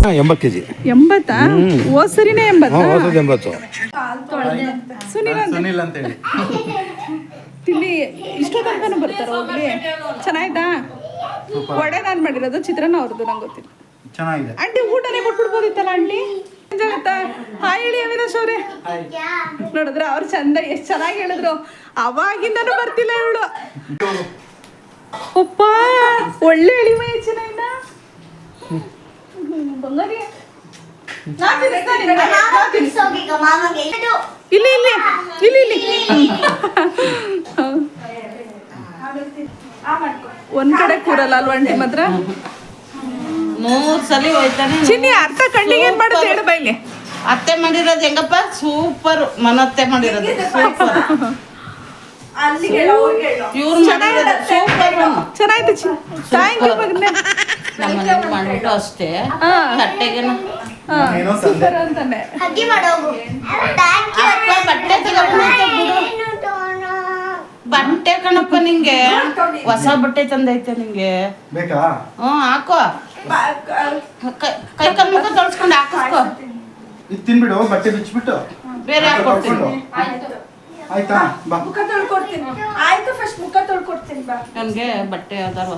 80 kg. 80? ಹೋದ ಸರಿನೇ 80? ಹೊಸದು 80. ಸುನಿಲ್ ಅಂತ ಹೇಳಿ ತಿಂಡಿ ಇಷ್ಟೋ ತನಕನೂ ಬರ್ತಾರ ಹೋಗ್ಲಿ. ಚೆನ್ನಾಯ್ತಾ? ವಡೆ ನಾನು ಮಾಡಿರೋದು, ಚಿತ್ರಾನ್ನ ಅವ್ರದ್ದು, ನಂಗೆ ಗೊತ್ತಿಲ್ಲ. ಚೆನ್ನಾಗಿದೆ ಆಂಟಿ ಊಟನೇ ಕೊಟ್ಬಿಡ್ಬೋದಿತ್ತಲ್ಲ ಆಂಟಿ. ಹಾಯ್ ಹೇಳಿ ಅವಿನಾಶ್ ಅವ್ರೆ. ನೋಡಿದ್ರ ಅವ್ರು ಚಂದ ಎಷ್ಟು ಚೆನ್ನಾಗಿ ಹೇಳಿದ್ರು. ಅವಾಗಿಂದನೂ ಬರ್ತಿಲ್ಲ ಇವಳು. ಅಪ್ಪ ಒಳ್ಳೆ ಎಳಿಮೆ ಚೆನ್ನಾಗಿಲ್ಲ ಬಂಗಾರಿ. ಇಲ್ಲಿ ಇಲ್ಲಿ ಇಲ್ಲಿ ಇಲ್ಲಿ ಒಂದ್ ಕಡೆ ಕೂರಲ್ಲ ಅಲ್ವಾ ಆಂಟಿ ಮಾತ್ರ? 3 ಸಲ ಹೋಯ್ತಾನೆ. ಚಿನ್ನಿ ಅರ್ಥ ಕಣ್ಣಿಗೆ ಏನ್ ಮಾಡೋದು ಹೇಳು ಬೈಲಿ. ಅತ್ತೆ ಮಾಡಿರೋದು ಹೆಂಗಪ್ಪ? ಸೂಪರ್. ಮನತ್ತೆ ಮಾಡಿರೋದು ಸೂಪರ್. ಇವ್ರು ಮಾಡಿರೋದು ಸೂಪರ್. ಚೆನ್ನಾಯ್ತು ಚಿನ್ನಿ. ಥ್ಯಾಂಕ್ ಯು ಮಗನೇ. ನಮ್ಮ ಮನೇಲಿ ಮಾಡ್ಬಿಟ್ಟು ಅಷ್ಟೇ ತಟ್ಟೆಗೆ ಸೂಪರ್ ಅಂತಾನೆ. ಅಪ್ಪ ಬಟ್ಟೆ ತಗೊಂಡೈತೆ ಬಿಡು. ಬಟ್ಟೆ ಕಣಪ್ಪ ನಿಂಗೆ ಹೊಸ ಬಟ್ಟೆ ತಂದೈತೆ ನಿಂಗೆ. ಬೇಕಾ? ಹಾಕೋ. ಕೈ ಕಾಲು ಮುಖ ತೊಳ್ಸ್ಕೊಂಡು ಹಾಕಿಸ್ಕೋ. ಇದು ತಿನ್ಬಿಡು, ಬಟ್ಟೆ ಬಿಚ್ಚಿಬಿಟ್ಟು ಬೇರೆ ಹಾಕೊಡ್ತೀನಿ. ಆಯ್ತಾ? ಬಾ. ಮುಖ ತೊಳ್ಕೊಡ್ತೀನಿ. ಆಯ್ತು, ಫಸ್ಟ್ ಮುಖ ತೊಳ್ಕೊಡ್ತೀನಿ ಬಾ. ನನ್ಗೆ ಬಟ್ಟೆ ಯಾವ್ದಾರು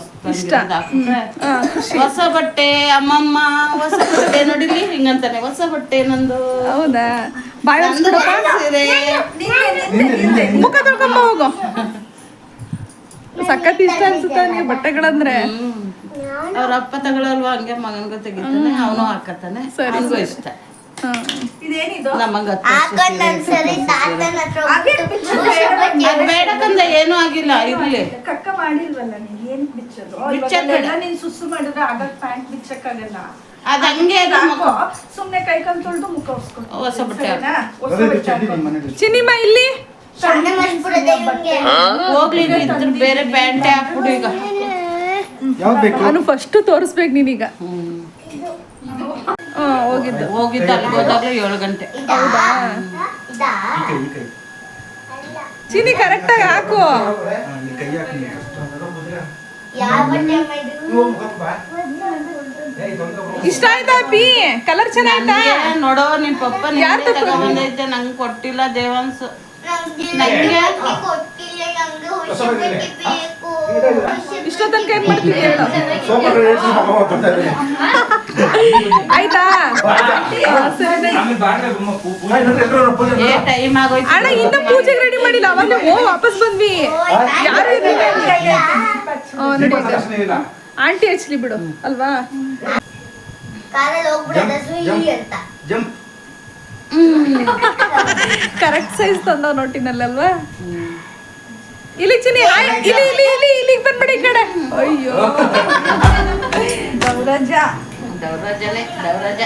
ಹೊಸ ಬಟ್ಟೆ ಅಮ್ಮಮ್ಮ ಹೊಸ ಬಟ್ಟೆ ನೋಡಿಲಿ ಹಿಂಗಂತಾನೆ. ಹೊಸ ಬಟ್ಟೆ ನಂದು. ಹೌದಾ? ಬಾಯ್ ಸೀರೆ ಮುಖ ತೊಳ್ಕೊಂಬ ಹೋಗು. ಸಖತ್ ಇಷ್ಟ ಅನ್ಸುತ್ತ ನೀವು ಬಟ್ಟೆಗಳಂದ್ರೆ. ಅವ್ರ ಅಪ್ಪ ತಗೊಳಲ್ವಾ, ಹಂಗೆ ಮಗನ್ಗೂ ತೆಗಿತಾನೆ, ಅವನು ಹಾಕತಾನೆ. ನನಗೂ ಇಷ್ಟ. ಇದೇನಿದು? ನಮಗ ಬೇಡಕಂದ ಏನೂ ಆಗಿಲ್ಲ. ಇರ್ಲಿ. ಕಕ್ಕ ಮಾಡಿಲ್ವಲ್ಲ ನೀನ್, ಏನ್ ಬಿಚ್ಚೋದು? ನೀನ್ ಸುಸ್ಸು ಮಾಡಿದ್ರೆ ಆಗ ಪ್ಯಾಂಟ್ ಬಿಚ್ಚಕ್ಕಾಗಲ್ಲ. ಅದ್ ಹಂಗೆ ಸುಮ್ನೆ ಕೈ ಕಾಲು ತೊಳ್ದು ಮುಖ ಒರ್ಸ್ಕೊಂಡು ಹೊಸ ಬಟ್ಟೆ ಚಿನ್ನಿಮ್ಮ ಇಲ್ಲಿ ಹೋಗ್ಲಿ. ಇದ್ರ ಬೇರೆ ಪ್ಯಾಂಟೇ ಹಾಕ್ಬಿಡು ಈಗ. ಯಾವ್ದು ಬೇಕು? ನಾನು ಫಸ್ಟ್ ತೋರಿಸ್ಬೇಕು ನೀನೀಗ. ಹೋಗಿದ್ದು ಅಲ್ಲಿಗೆ ಹೋದಾಗ್ಲೂ 7 ಗಂಟೆ. ಹೌದಾ? ಚಿನ್ನಿ ಕರೆಕ್ಟಾಗಿ ಹಾಕು. ಕೈ ಹಾಕಿ ಇಷ್ಟ ಆಯ್ತಾ ಪಿ? ಕಲರ್ ಚೆನ್ನಾಯ್ತಾ? ನೋಡೋ ನಿನ್ ಪಪ್ಪ ನಿನ್ನೆ ತಗೊಂಬಂದೈತೆ, ನಂಗೆ ಕೊಟ್ಟಿಲ್ಲ ದೇವಾನ್ಸ್. ನಂಗೆ ಇಷ್ಟೋ ತನಕ ಏನ್ ಮಾಡ್ತೀವಿ ಹೇಳು. ಆಯ್ತಾ? ಟೈಮ್ ಆಗೋಯ್ತು ಅಣ್ಣ ಇನ್ನ ಪೂಜೆಗೆ ರೆಡಿ ಮಾಡಿಲ್ಲ, ಅವಾಗ ವಾಪಸ್ ಬಂದ್ವಿ. ಯಾರು ನೋಡಿ ಆಂಟಿ ಹಚ್ಲಿ ಬಿಡು ಅಲ್ವಾ? ಕರೆಕ್ಟ್ ಸೈಜ್ ತಂದವ್ ನೋಟಿನಲ್ಲಲ್ವಾ? ಇಲ್ಲಿ ಚಿನ್ನಿ ಇಲ್ಲಿ ಇಲ್ಲಿ ಇಲ್ಲಿ ಇಲ್ಲಿಗೆ ಬಂದ್ಬಿಡಿ ಈ ಕಡೆ. ಅಯ್ಯೋ ಗೌರಜ ದೌರಾಜ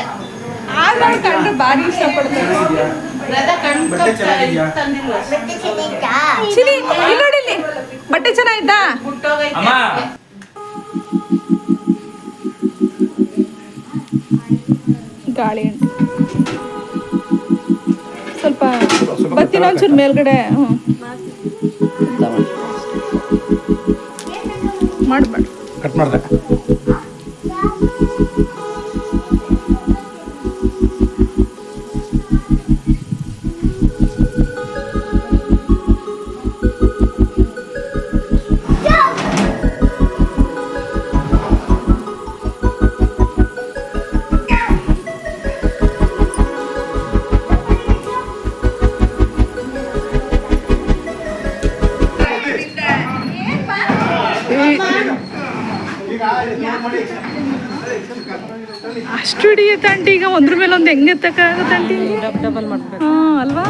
ಆಗ ಕಂಡ್ರೆ ಭಾರಿ ಇಷ್ಟಪಡ್ತಾರೆ. ಚಿನ್ನಿ ಇಲ್ಲಿ ನೋಡಿ, ಇಲ್ಲಿ ಬಟ್ಟೆ ಚೆನ್ನಾಯ್ತಾ? ಗಾಳಿ ಉಂಟು ಸ್ವಲ್ಪ ಬತ್ತಿನ ಒಂಚೂರು ಮೇಲ್ಗಡೆ. ಮಾಡ್ಬೇಡ, ಕಟ್ ಮಾಡ್ದೆ. ಅಷ್ಟು ಹಿಡಿಯುತ್ತೆ ಆಂಟಿ. ಈಗ ಒಂದ್ರ ಮೇಲೆ ಒಂದು ಹೆಂಗೆ ಎತ್ತಕ್ಕಾಗುತ್ತೆ ಆಂಟಿ? ಡಬಲ್ ಮಾಡ್ಬೇಕು. ಹಾಂ ಅಲ್ವಾ?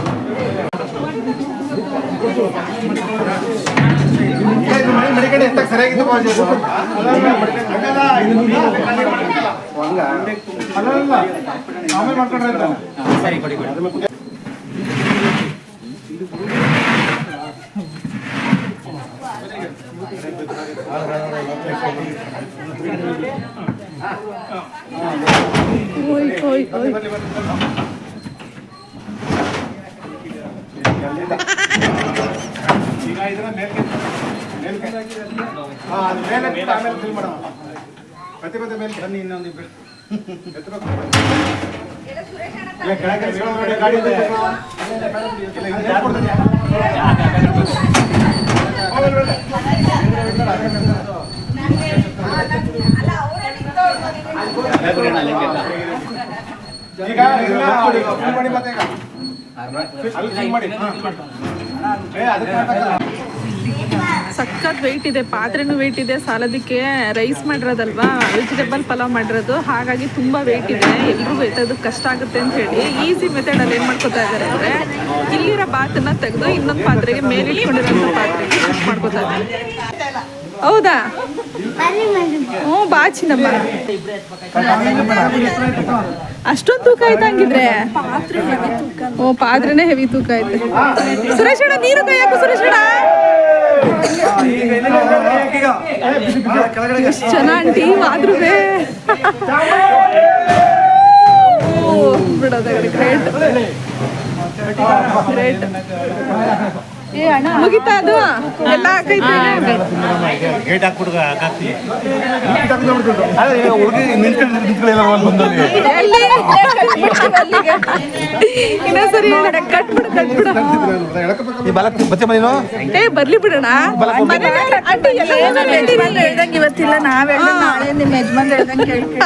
ಆಮೇಲೆ ಮಾಡ್ಕೊಂಡ್ರೆ ಸರಿ ಕೊಡಿ. ಓಯ್ ಓಯ್ ಓಯ್. ಆಮೇಲೆ ಬನ್ನಿ ಇನ್ನೊಂದು ಸಖತ್ ವೆಯ್ಟ್ ಇದೆ, ಪಾತ್ರೆನೂ ವೆಯ್ಟ್ ಇದೆ. ಸಾಲದಕ್ಕೆ ರೈಸ್ ಮಾಡಿರೋದಲ್ವಾ, ವೆಜಿಟೇಬಲ್ ಪಲಾವ್ ಮಾಡಿರೋದು, ಹಾಗಾಗಿ ತುಂಬ ವೆಯ್ಟ್ ಇದೆ. ಎಲ್ರಿಗೂ ಎತ್ತೋದು ಕಷ್ಟ ಆಗುತ್ತೆ ಅಂತ ಹೇಳಿ ಈಸಿ ಮೆಥಡಲ್ಲಿ ಏನು ಮಾಡ್ಕೊತಾ ಇದ್ದಾರೆ ಅಂದರೆ, ಇಲ್ಲಿರೋ ಬಾತನ್ನ ತೆಗೆದು ಇನ್ನೊಂದು ಪಾತ್ರೆಗೆ ಮೇಲೆ ಇಟ್ಕೊಂಡಿರೋಂಥ ಪಾತ್ರೆಗೆ ಶಿಫ್ಟ್ ಮಾಡ್ಕೊತಾ ಇದ್ದಾರೆ. ಹೌದಾ? ಹ್ಞೂ, ಬಾಚಿನಮ್ಮ. ಅಷ್ಟೊಂದು ತೂಕ ಆಯ್ತು ಹಂಗಿದ್ರೆ? ಓ, ಪಾತ್ರೆನೇ ಹೆವಿ ತೂಕ ಆಯ್ತು. ಸುರೇಶ್ ಅಣ್ಣ, ನೀರು ಕೈಯಾಕು ಸುರೇಶ್ ಅಣ್ಣ. ಎಷ್ಟು ಜನ ಆಂಟಿ ಆದ್ರೂ ಬಿಡೋದ. Great great. ಏ ಅಣ್ಣ, ಮುಗಿತಾ ಅದು ಎಲ್ಲ ಹಾಕೈತೆ. ಗೇಟ್ ಹಾಕ್ಬಿಟ್ಟು ಇನ್ನೊಂದ್ಸರಿ ಕಟ್ಬಿಡು ಕಟ್ಬಿಡು. ಏ ಬರ್ಲಿ ಬಿಡೋಣ. ಹೇಳ್ದಂಗೆ ಇವತ್ತಿಲ್ಲ, ನಾವ್ ಹೇಳ್ದಂಗೆ ನಾಳೆ ನಿಮ್ಮ ಯಜಮಾನ್ ಹೇಳ್ದಂಗೆ ಕೇಳ್ತೀವಿ.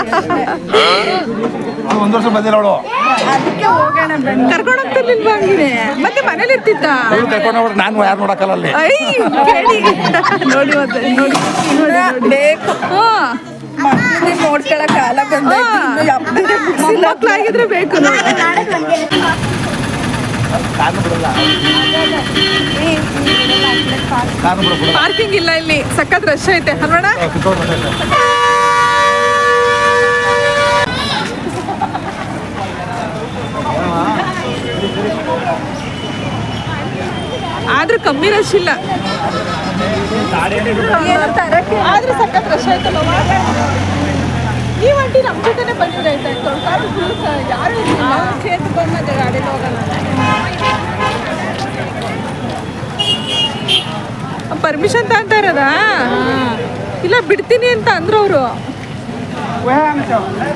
ಒಂದ್ ವರ್ಷ ಬಂದಿಲ್ಲ ಅವಳು, ಅದಕ್ಕೆ ಹೋಗೋಣ ಬನ್ನಿ. ಕರ್ಕೊಂಡು ಹೋಗ್ತಿರ್ಲಿಲ್ವಾ ಹಂಗಿನೇ? ಮತ್ತೆ ಮನೇಲಿ ಇರ್ತಿತ್ತ? ಕರ್ಕೊಂಡು ಹೋಗ್ಬಿಟ್ಟು ನಾನು ಯಾರು ನೋಡಕ್ಕಲ್ಲ ಅಲ್ಲಿ. ಕೇಳಿ ನೋಡಿ ಮತ್ತೆ ನೋಡಿ ಬೇಕು ನೋಡ್ಕೊಳಕ್ ಕಾಲ ಮಕ್ಕಳಾಗಿದ್ರೆ ಬೇಕು. ಪಾರ್ಕಿಂಗ್ ಇಲ್ಲ ಇಲ್ಲಿ, ಸಖತ್ ರಶ್ ಐತೆ ಅಲ್ವಣ? ಆದ್ರೂ ಕಮ್ಮಿ ರಶ್ ಇಲ್ಲ, ಆದ್ರೂ ಸಖತ್ ರಶ್ ಆಯ್ತಲ್ಲ. ನೀವು ಅಂಟಿ ನಮ್ಮ ಜೊತೆನೆ ಬಂದಿದ್ರೆ ಆಯ್ತಾಯ್ತು. ಯಾರು ಕ್ಷೇತ್ರ ಬಂದ ಗಾಡಿಲಿ ಹೋಗೋಣ. ಪರ್ಮಿಷನ್ ತಗೊಂತಾ ಇರೋದಾ? ಇಲ್ಲ ಬಿಡ್ತೀನಿ ಅಂತ ಅಂದ್ರು ಅವರು.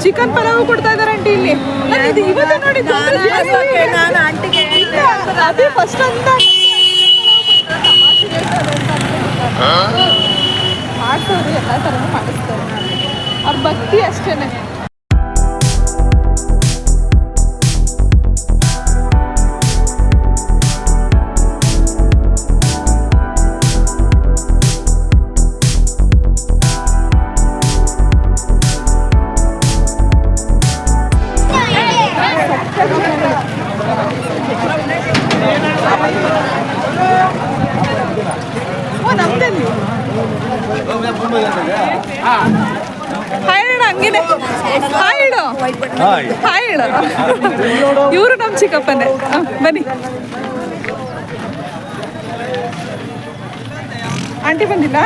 ಚಿಕನ್ ಪಲಾವ್ ಕೊಡ್ತಾ ಇದಾರೆ ಆಂಟಿ ಇಲ್ಲಿ. ಇವತ್ತು ನೋಡಿ ನಾನು ಆಂಟಿಗೆ ಅದೇ ಫಸ್ಟ್ ಅಂತ ಮಾಡ್ತಾರೆ, ಎಲ್ಲ ಥರನೂ ಮಾಡಿಸ್ತಾರೆ. ಅವ್ರ ಭಕ್ತಿ ಅಷ್ಟೇನೆ. ಹಾಯ್ ಹೇಳ ಹಂಗೇನೆ, ಹಾಯ್ ಹೇಳು, ಹಾಯ್ ಹೇಳು. ಇವರು ನಮ್ಮ ಚಿಕ್ಕಪ್ಪನೇ. ಬನ್ನಿ ಆಂಟಿ ಬಂದಿಲ್ಲ?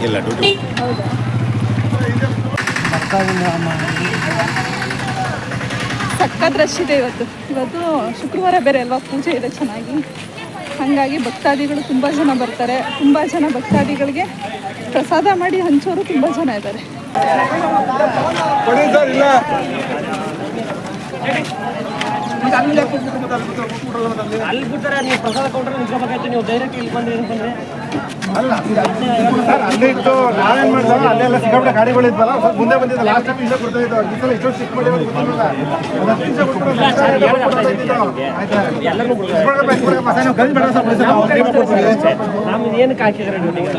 ಇಲ್ಲ ಡ್ಯೂಟಿ. ಸಖತ್ ರಶ್ ಇದೆ ಇವತ್ತು. ಇವತ್ತು ಶುಕ್ರವಾರ ಬೇರೆ ಅಲ್ವಾ, ಪೂಜೆ ಇದೆ ಚೆನ್ನಾಗಿ. ಹಾಗಾಗಿ ಭಕ್ತಾದಿಗಳು ತುಂಬ ಜನ ಬರ್ತಾರೆ. ತುಂಬ ಜನ ಭಕ್ತಾದಿಗಳಿಗೆ ಪ್ರಸಾದ ಮಾಡಿ ಹಂಚೋರು ತುಂಬ ಜನ ಇದ್ದಾರೆ. ಅಲ್ಲಿ ಬಿಡ್ತಾರೆ, ನೀವು ಪ್ರಸಾದ ಕೌಂಟರ್ ನಿಂತ್ಕೋಬೇಕಾಯ್ತು. ನೀವು ಡೈರೆಕ್ಟ್ ಇಲ್ಲಿ ಬಂದ್ರೆ ಏನಂತಂದ್ರೆ ಅಲ್ಲ ಸರ್, ಅಲ್ಲೇ ಇತ್ತು. ನಾವೇನ್ ಮಾಡ್ತಾವ ಅಲ್ಲೆಲ್ಲ ಸಿಕ್ಕಾಪಟ್ಟೆ ಗಾಡಿಗಳಿದ್ವಲ್ಲ, ಸ್ವಲ್ಪ ಮುಂದೆ ಬಂದಿದ್ದ. ಲಾಸ್ಟ್ ಟೈಮ್ ಇಲ್ಲೇ ಕೊಡ್ತಾ ಇದ್ದೋ, ಈ ಸಲ ಇಷ್ಟೊಂದು ಚಿಕ್ಕ ಮಾಡಿ ಗೊತ್ತಿಲ್ಲ. ನಾವು ಏನಕ್ಕೆ ಹಾಕಿದ್ರೆ ಡ್ಯೂಟಿಗೆ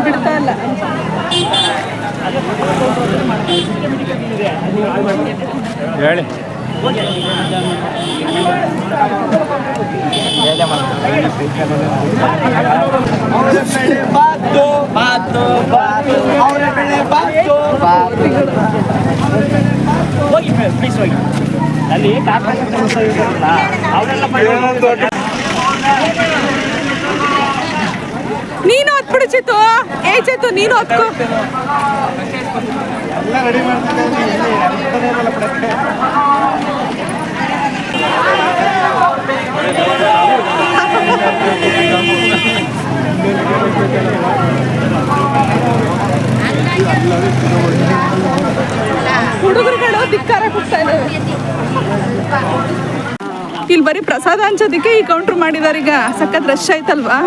ಬಿಡ್ತಾ ಇಲ್ಲ. ಹೇಳಿ ಹೋಗಿ ಪ್ಲೀಸ್ ಹೋಗಿ. ಅಲ್ಲಿ ಅವರೆಲ್ಲ ನೀನು ಹತ್ಬಿಡು ಚಿತ್ತು. ಏ ಚಿತ್ತು, ನೀನು ಹತ್ಕೋ. ಎಲ್ಲ ರೆಡಿ ಮಾಡ್ತಾರೆ. ಹುಡುಗರುಗಳು ಧಿಕ್ಕಾರ ಕೊಡ್ತಾ ಇದ್ದಾವೆ. ಇಲ್ಲಿ ಬರೀ ಪ್ರಸಾದ ಹಂಚೋದಕ್ಕೆ ಈ ಕೌಂಟ್ರ್ ಮಾಡಿದಾರೆ. ಈಗ ಸಖತ್ ರಶ್ ಆಯ್ತಲ್ವಾ,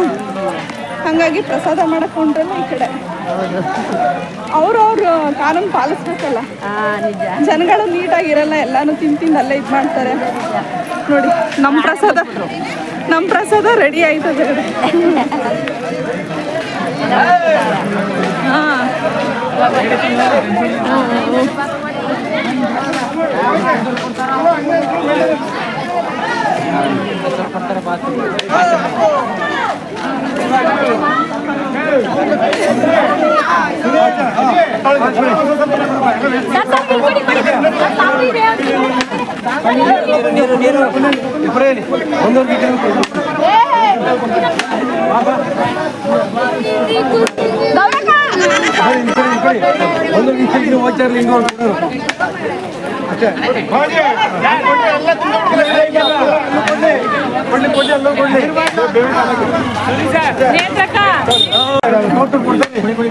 ಹಾಗಾಗಿ ಪ್ರಸಾದ ಮಾಡಕ್ ಕೊಂಡ್ರಲ್ಲ ಈ ಕಡೆ. ಅವ್ರವ್ರು ಕಾನೂನು ಪಾಲಿಸ್ಬೇಕಲ್ಲ, ಜನಗಳು ನೀಟಾಗಿರಲ್ಲ, ಎಲ್ಲಾನು ತಿಂದು ಅಲ್ಲೇ ಇದು ಮಾಡ್ತಾರೆ. ನೋಡಿ ನಮ್ಮ ಪ್ರಸಾದ ರೆಡಿ ಆಯ್ತದೆ. ಹಾಂ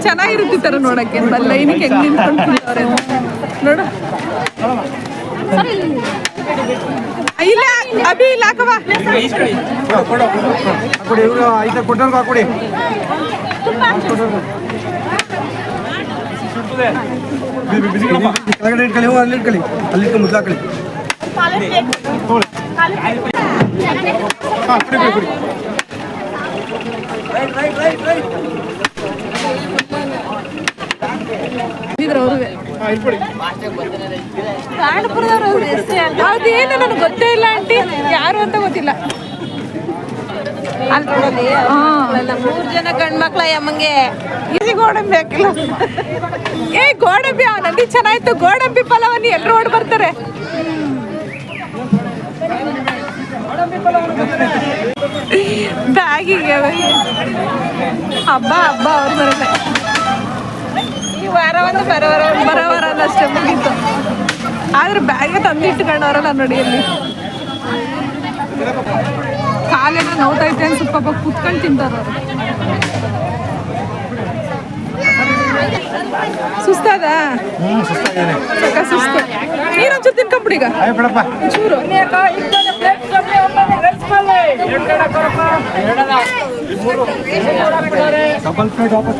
ಚೆನ್ನಾಗಿರುತ್ತಿತ್ತಾರ ನೋಡಕ್ಕೆ. ಲೈನಿಗೆ ಹೆಂಗ್ ನಿಂತ್ಕೊಂಡ್ರೆ ನೋಡು. ಇಲ್ಲ ಅಭಿ ಇಲ್ಲ ಹಾಕವ. ಕೆಳಗಡೆ ಇಟ್ಕೊಳ್ಳಿ, ಅಲ್ಲಿ ಇಟ್ಕೊಳ್ಳಿ, ಅಲ್ಲಿ ಮುದ್ಲಾಕೊಳ್ಳಿ. ಅದೇನು ನನಗೆ ಗೊತ್ತೇ ಇಲ್ಲ ಆಂಟಿ, ಯಾರು ಅಂತ ಗೊತ್ತಿಲ್ಲ. ಮೂರು ಜನ ಗಂಡು ಮಕ್ಳ ಯಮ್ಮಂಗೆ ಇಲ್ಲಿ ಗೋಡಂಬಿ ಹಾಕಿಲ್ಲ. ಗೋಡಂಬಿ ಅವನಲ್ಲಿ ಚೆನ್ನಾಯ್ತು. ಗೋಡಂಬಿ ಪಲಾವನ್ನ ಎಲ್ಲರೂ ಓಡ್ ಬರ್ತಾರೆ. ಬ್ಯಾಗಿಗೆ ಹಬ್ಬ ಅವ್ರು ಬರಲ್ಲ. ಈ ವಾರ ಒಂದು ಬರೋವಾರ ಅಷ್ಟೇ ಮುಗೀತು. ಆದ್ರೆ ಬ್ಯಾಗ್ಗೆ ತಂದಿಟ್ಕೊಂಡವ್ರಲ್ಲ ನೋಡಿ. ಅಲ್ಲಿ ಕಾಲೆಲ್ಲ ನೋವ್ತೈತೆ ಅಂತ ಸ್ವಲ್ಪ ಕುತ್ಕೊಂಡು ತಿಂತಾರ. ಸುಸ್ತಾದ ಸುಸ್ತು. ನೀರೊಂಚೂರು ತಿನ್ಕೊಂಬಿಡಿ ಈಗ ಚೂರು.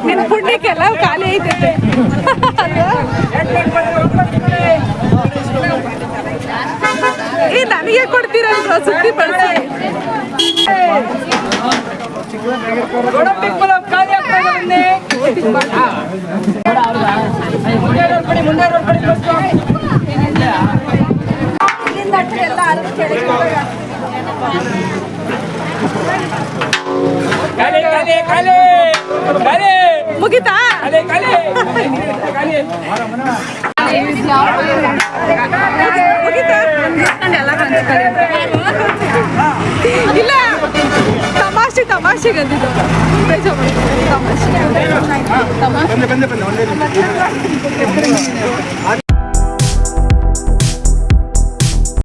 ನಿನ್ ಪುಣ್ಯಕ್ಕೆಲ್ಲ ಖಾಲಿ ಐತೈತೆ. ನನಗೆ ಕೊಡ್ತೀರಲ್ರ ಸುದ್ದಿ ಬಳಸಿ. ಮುಗಿತಾ? ಇಲ್ಲ ತಮಾಷೆಗೆ ಅಂದಿದ್ದು. ತಮಾಷೆ